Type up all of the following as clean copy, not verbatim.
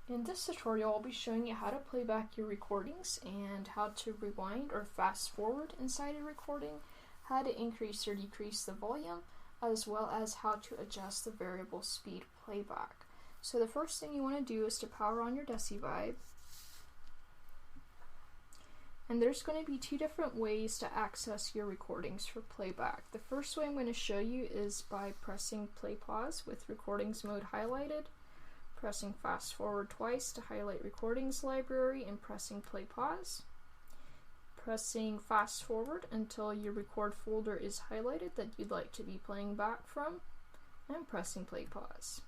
In this tutorial, I'll be showing you how to play back your recordings and how to rewind or fast forward inside a recording, how to increase or decrease the volume, as well as how to adjust the variable speed playback. So the first thing you want to do is to power on your DeciVibe. And there's going to be two different ways to access your recordings for playback. The first way I'm going to show you is by pressing play pause with recordings mode highlighted, pressing fast forward twice to highlight recordings library, and pressing play pause. Pressing fast forward until your record folder is highlighted that you'd like to be playing back from, and pressing play pause.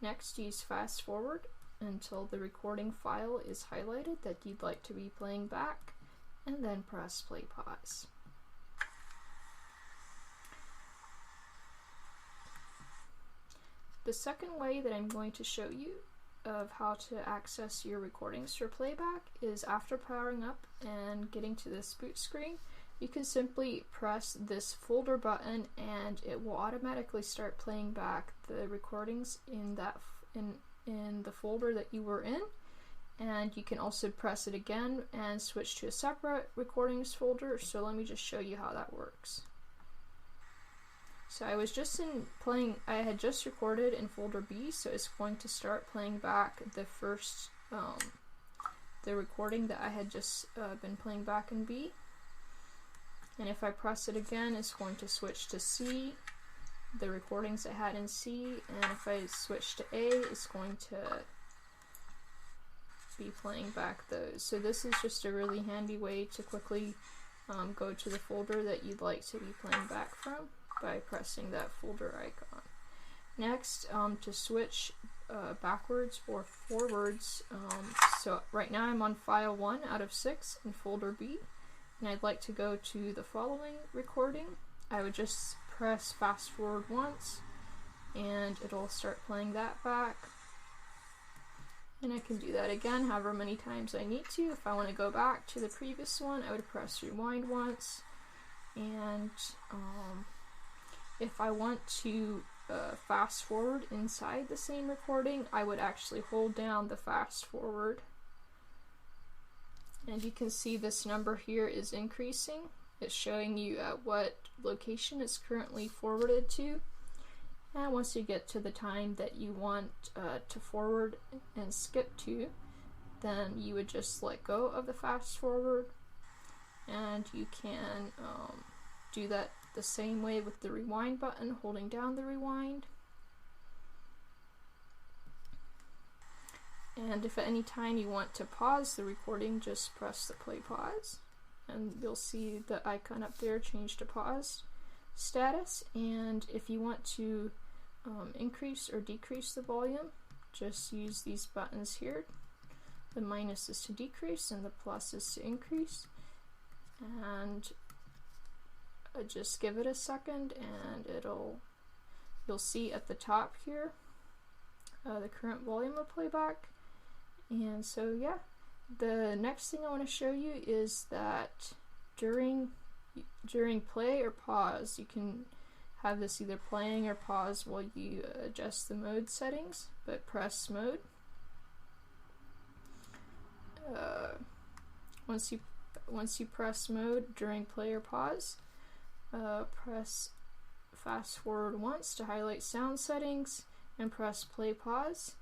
Next, use fast forward until the recording file is highlighted that you'd like to be playing back, and then press play pause. The second way that I'm going to show you of how to access your recordings for playback is after powering up and getting to this boot screen, you can simply press this folder button and it will automatically start playing back the recordings in the folder that you were in. And you can also press it again and switch to a separate recordings folder. So let me just show you how that works. So I was just I had just recorded in folder B, so it's going to start playing back the first, the recording that I had just been playing back in B. And if I press it again, it's going to switch to C, the recordings I had in C, and if I switch to A, it's going to be playing back those. So this is just a really handy way to quickly go to the folder that you'd like to be playing back from by pressing that folder icon. Next, to switch backwards or forwards, so right now I'm on file 1 out of 6 in folder B, and I'd like to go to the following recording. I would just press fast forward once and it'll start playing that back. And I can do that again however many times I need to. If I want to go back to the previous one, I would press rewind once. And if I want to fast forward inside the same recording, I would actually hold down the fast forward. And you can see this number here is increasing. It's showing you at what location it's currently forwarded to. And once you get to the time that you want to forward and skip to, then you would just let go of the fast forward, and you can do that the same way with the rewind button, holding down the rewind. And if at any time you want to pause the recording, just press the play pause, and you'll see the icon up there change to pause status. And if you want to increase or decrease the volume, just use these buttons here. The minus is to decrease and the plus is to increase, and just give it a second and you'll see at the top here the current volume of playback. And so yeah, the next thing I want to show you is that during play or pause, you can have this either playing or pause while you adjust the mode settings, but press mode. Once you press mode during play or pause, press fast forward once to highlight sound settings, and press play pause,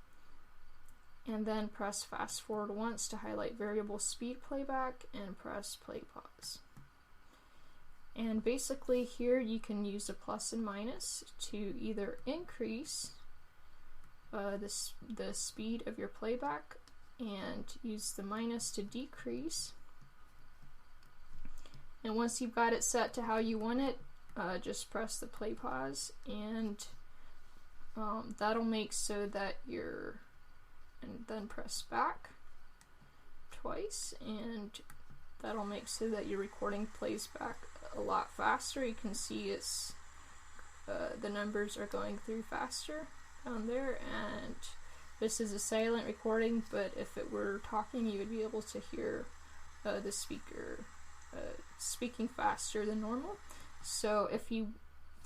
and then press fast forward once to highlight variable speed playback, and press play pause. And basically here you can use the plus and minus to either increase the speed of your playback, and use the minus to decrease. And once you've got it set to how you want it, just press the play pause, and that'll make so that and then press back twice, and that'll make so that your recording plays back a lot faster. You can see it's the numbers are going through faster down there, and this is a silent recording, but if it were talking, you would be able to hear the speaker speaking faster than normal. So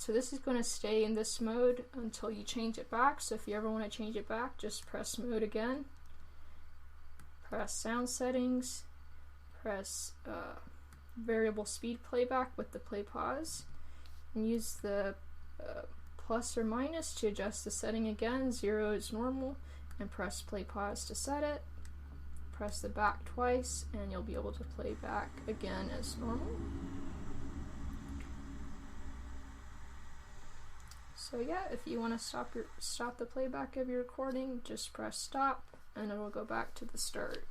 this is going to stay in this mode until you change it back. So if you ever want to change it back, just press mode again, press sound settings, press variable speed playback with the play pause, and use the plus or minus to adjust the setting again. 0 is normal, and press play pause to set it. Press the back twice and you'll be able to play back again as normal. So yeah, if you want to stop the playback of your recording, just press stop and it'll go back to the start.